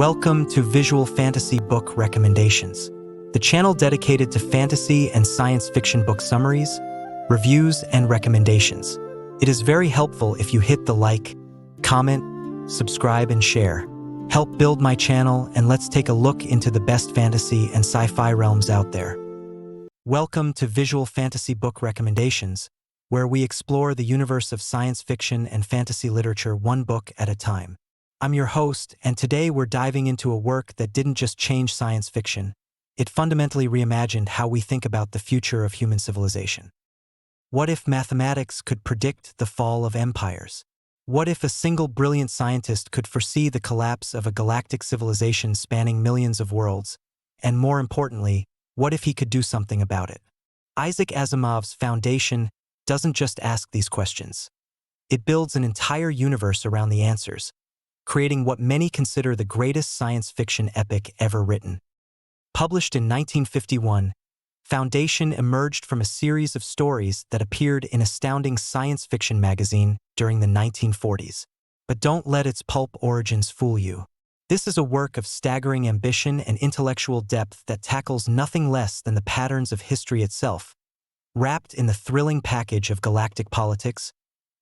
Welcome to Visual Fantasy Book Recommendations, the channel dedicated to fantasy and science fiction book summaries, reviews, and recommendations. It is very helpful if you hit the like, comment, subscribe, and share. Help build my channel, and let's take a look into the best fantasy and sci-fi realms out there. Welcome to Visual Fantasy Book Recommendations, where we explore the universe of science fiction and fantasy literature one book at a time. I'm your host, and today we're diving into a work that didn't just change science fiction, it fundamentally reimagined how we think about the future of human civilization. What if mathematics could predict the fall of empires? What if a single brilliant scientist could foresee the collapse of a galactic civilization spanning millions of worlds? And more importantly, what if he could do something about it? Isaac Asimov's Foundation doesn't just ask these questions. It builds an entire universe around the answers, creating what many consider the greatest science fiction epic ever written. Published in 1951, Foundation emerged from a series of stories that appeared in astounding science fiction magazine during the 1940s. But don't let its pulp origins fool you. This is a work of staggering ambition and intellectual depth that tackles nothing less than the patterns of history itself, wrapped in the thrilling package of galactic politics,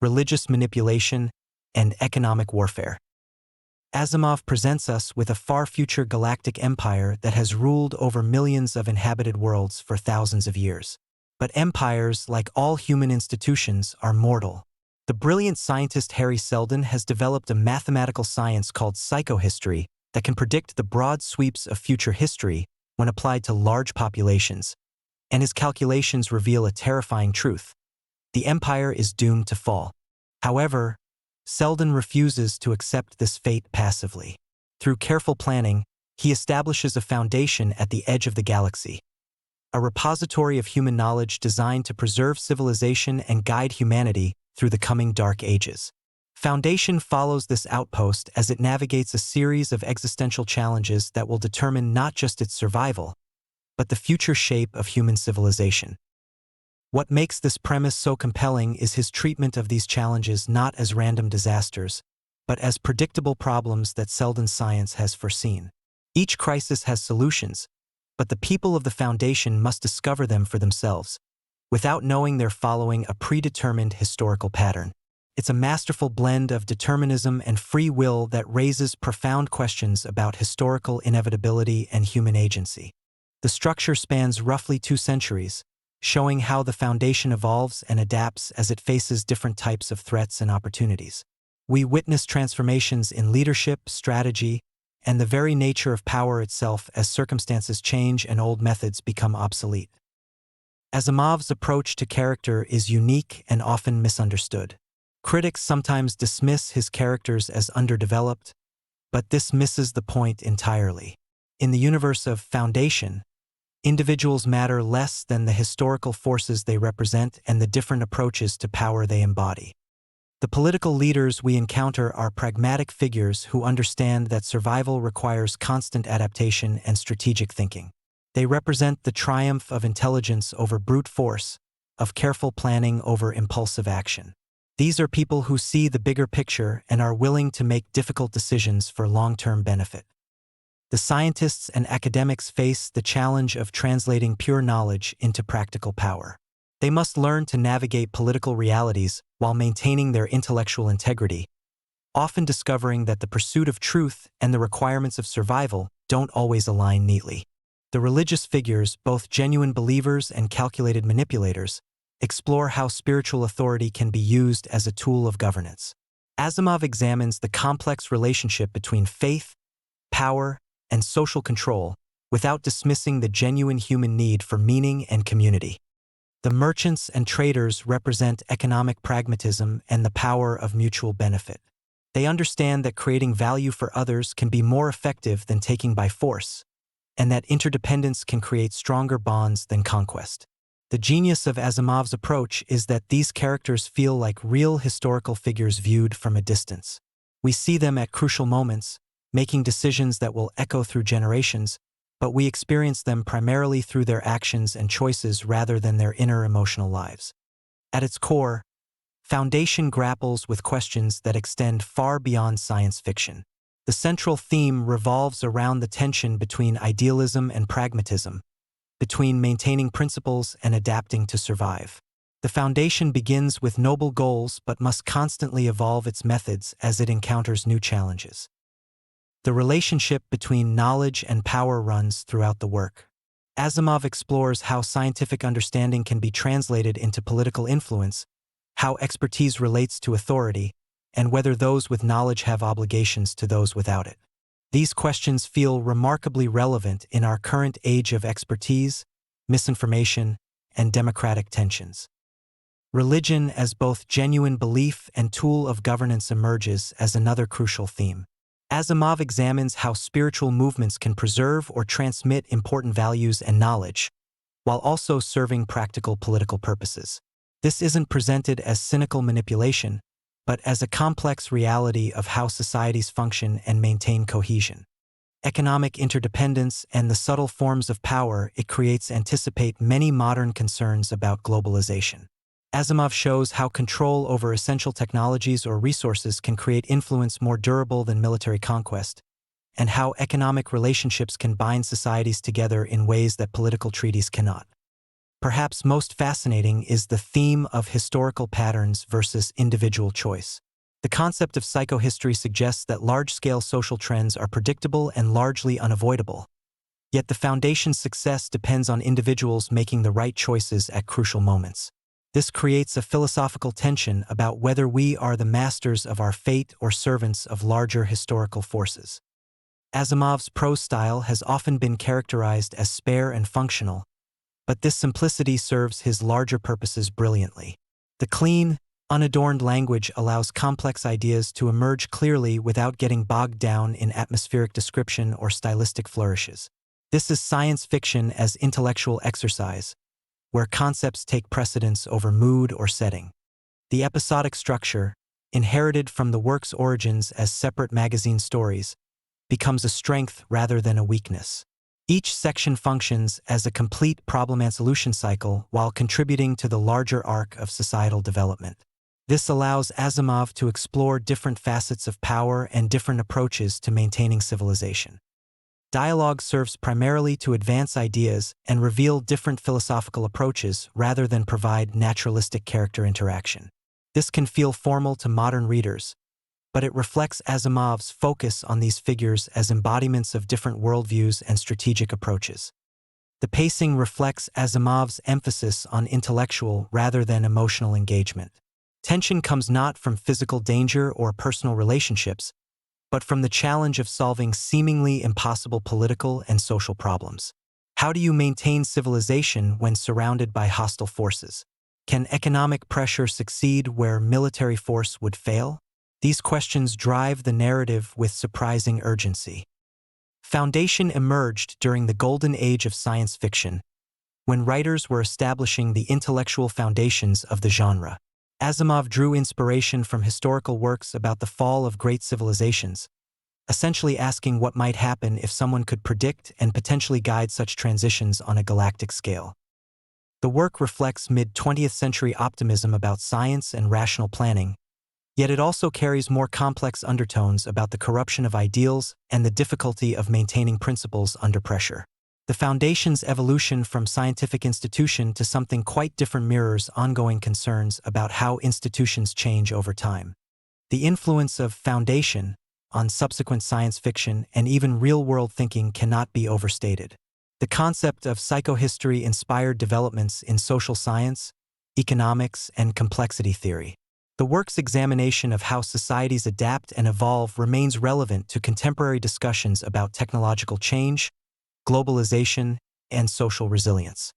religious manipulation, and economic warfare. Asimov presents us with a far-future galactic empire that has ruled over millions of inhabited worlds for thousands of years. But empires, like all human institutions, are mortal. The brilliant scientist Hari Seldon has developed a mathematical science called psychohistory that can predict the broad sweeps of future history when applied to large populations, and his calculations reveal a terrifying truth: the empire is doomed to fall. However, Seldon refuses to accept this fate passively. Through careful planning, he establishes a foundation at the edge of the galaxy, a repository of human knowledge designed to preserve civilization and guide humanity through the coming dark ages. Foundation follows this outpost as it navigates a series of existential challenges that will determine not just its survival, but the future shape of human civilization. What makes this premise so compelling is his treatment of these challenges not as random disasters, but as predictable problems that Seldon's science has foreseen. Each crisis has solutions, but the people of the Foundation must discover them for themselves, without knowing they're following a predetermined historical pattern. It's a masterful blend of determinism and free will that raises profound questions about historical inevitability and human agency. The structure spans roughly 2 centuries, showing how the Foundation evolves and adapts as it faces different types of threats and opportunities. We witness transformations in leadership, strategy, and the very nature of power itself as circumstances change and old methods become obsolete. Asimov's approach to character is unique and often misunderstood. Critics sometimes dismiss his characters as underdeveloped, but this misses the point entirely. In the universe of Foundation, individuals matter less than the historical forces they represent and the different approaches to power they embody. The political leaders we encounter are pragmatic figures who understand that survival requires constant adaptation and strategic thinking. They represent the triumph of intelligence over brute force, of careful planning over impulsive action. These are people who see the bigger picture and are willing to make difficult decisions for long-term benefit. The scientists and academics face the challenge of translating pure knowledge into practical power. They must learn to navigate political realities while maintaining their intellectual integrity, often discovering that the pursuit of truth and the requirements of survival don't always align neatly. The religious figures, both genuine believers and calculated manipulators, explore how spiritual authority can be used as a tool of governance. Asimov examines the complex relationship between faith, power, and social control, without dismissing the genuine human need for meaning and community. The merchants and traders represent economic pragmatism and the power of mutual benefit. They understand that creating value for others can be more effective than taking by force, and that interdependence can create stronger bonds than conquest. The genius of Asimov's approach is that these characters feel like real historical figures viewed from a distance. We see them at crucial moments, making decisions that will echo through generations, but we experience them primarily through their actions and choices rather than their inner emotional lives. At its core, Foundation grapples with questions that extend far beyond science fiction. The central theme revolves around the tension between idealism and pragmatism, between maintaining principles and adapting to survive. The Foundation begins with noble goals but must constantly evolve its methods as it encounters new challenges. The relationship between knowledge and power runs throughout the work. Asimov explores how scientific understanding can be translated into political influence, how expertise relates to authority, and whether those with knowledge have obligations to those without it. These questions feel remarkably relevant in our current age of expertise, misinformation, and democratic tensions. Religion as both genuine belief and tool of governance emerges as another crucial theme. Asimov examines how spiritual movements can preserve or transmit important values and knowledge, while also serving practical political purposes. This isn't presented as cynical manipulation, but as a complex reality of how societies function and maintain cohesion. Economic interdependence and the subtle forms of power it creates anticipate many modern concerns about globalization. Asimov shows how control over essential technologies or resources can create influence more durable than military conquest, and how economic relationships can bind societies together in ways that political treaties cannot. Perhaps most fascinating is the theme of historical patterns versus individual choice. The concept of psychohistory suggests that large-scale social trends are predictable and largely unavoidable. Yet the Foundation's success depends on individuals making the right choices at crucial moments. This creates a philosophical tension about whether we are the masters of our fate or servants of larger historical forces. Asimov's prose style has often been characterized as spare and functional, but this simplicity serves his larger purposes brilliantly. The clean, unadorned language allows complex ideas to emerge clearly without getting bogged down in atmospheric description or stylistic flourishes. This is science fiction as intellectual exercise, where concepts take precedence over mood or setting. The episodic structure, inherited from the work's origins as separate magazine stories, becomes a strength rather than a weakness. Each section functions as a complete problem and solution cycle while contributing to the larger arc of societal development. This allows Asimov to explore different facets of power and different approaches to maintaining civilization. Dialogue serves primarily to advance ideas and reveal different philosophical approaches rather than provide naturalistic character interaction. This can feel formal to modern readers, but it reflects Asimov's focus on these figures as embodiments of different worldviews and strategic approaches. The pacing reflects Asimov's emphasis on intellectual rather than emotional engagement. Tension comes not from physical danger or personal relationships, but from the challenge of solving seemingly impossible political and social problems. How do you maintain civilization when surrounded by hostile forces? Can economic pressure succeed where military force would fail? These questions drive the narrative with surprising urgency. Foundation emerged during the golden age of science fiction, when writers were establishing the intellectual foundations of the genre. Asimov drew inspiration from historical works about the fall of great civilizations, essentially asking what might happen if someone could predict and potentially guide such transitions on a galactic scale. The work reflects mid-20th century optimism about science and rational planning, yet it also carries more complex undertones about the corruption of ideals and the difficulty of maintaining principles under pressure. The Foundation's evolution from scientific institution to something quite different mirrors ongoing concerns about how institutions change over time. The influence of Foundation on subsequent science fiction and even real-world thinking cannot be overstated. The concept of psychohistory inspired developments in social science, economics, and complexity theory. The work's examination of how societies adapt and evolve remains relevant to contemporary discussions about technological change, globalization, and social resilience.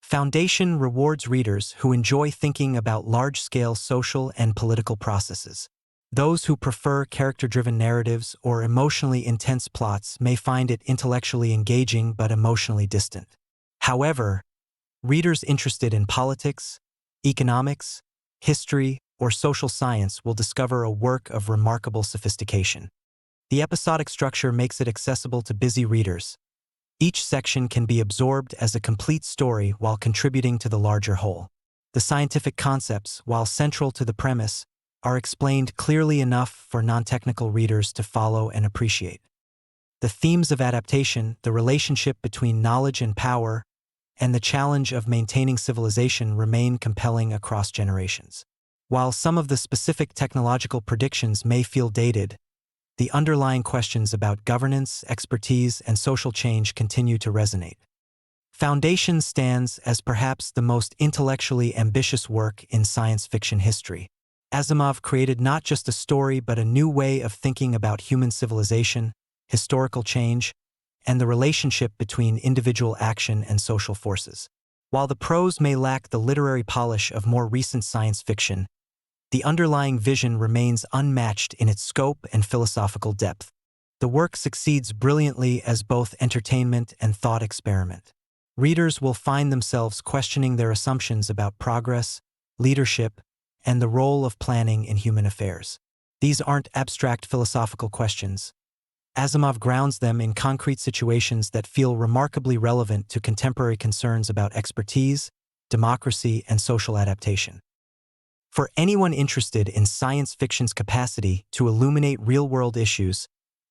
Foundation rewards readers who enjoy thinking about large-scale social and political processes. Those who prefer character-driven narratives or emotionally intense plots may find it intellectually engaging but emotionally distant. However, readers interested in politics, economics, history, or social science will discover a work of remarkable sophistication. The episodic structure makes it accessible to busy readers. Each section can be absorbed as a complete story while contributing to the larger whole. The scientific concepts, while central to the premise, are explained clearly enough for non-technical readers to follow and appreciate. The themes of adaptation, the relationship between knowledge and power, and the challenge of maintaining civilization remain compelling across generations. While some of the specific technological predictions may feel dated, the underlying questions about governance, expertise, and social change continue to resonate. Foundation stands as perhaps the most intellectually ambitious work in science fiction history. Asimov created not just a story but a new way of thinking about human civilization, historical change, and the relationship between individual action and social forces. While the prose may lack the literary polish of more recent science fiction, the underlying vision remains unmatched in its scope and philosophical depth. The work succeeds brilliantly as both entertainment and thought experiment. Readers will find themselves questioning their assumptions about progress, leadership, and the role of planning in human affairs. These aren't abstract philosophical questions. Asimov grounds them in concrete situations that feel remarkably relevant to contemporary concerns about expertise, democracy, and social adaptation. For anyone interested in science fiction's capacity to illuminate real-world issues,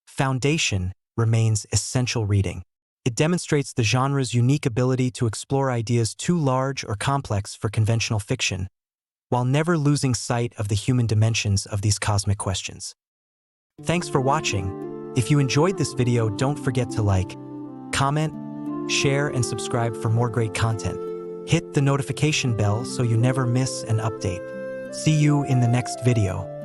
Foundation remains essential reading. It demonstrates the genre's unique ability to explore ideas too large or complex for conventional fiction, while never losing sight of the human dimensions of these cosmic questions. Thanks for watching. If you enjoyed this video, don't forget to like, comment, share, and subscribe for more great content. Hit the notification bell so you never miss an update. See you in the next video.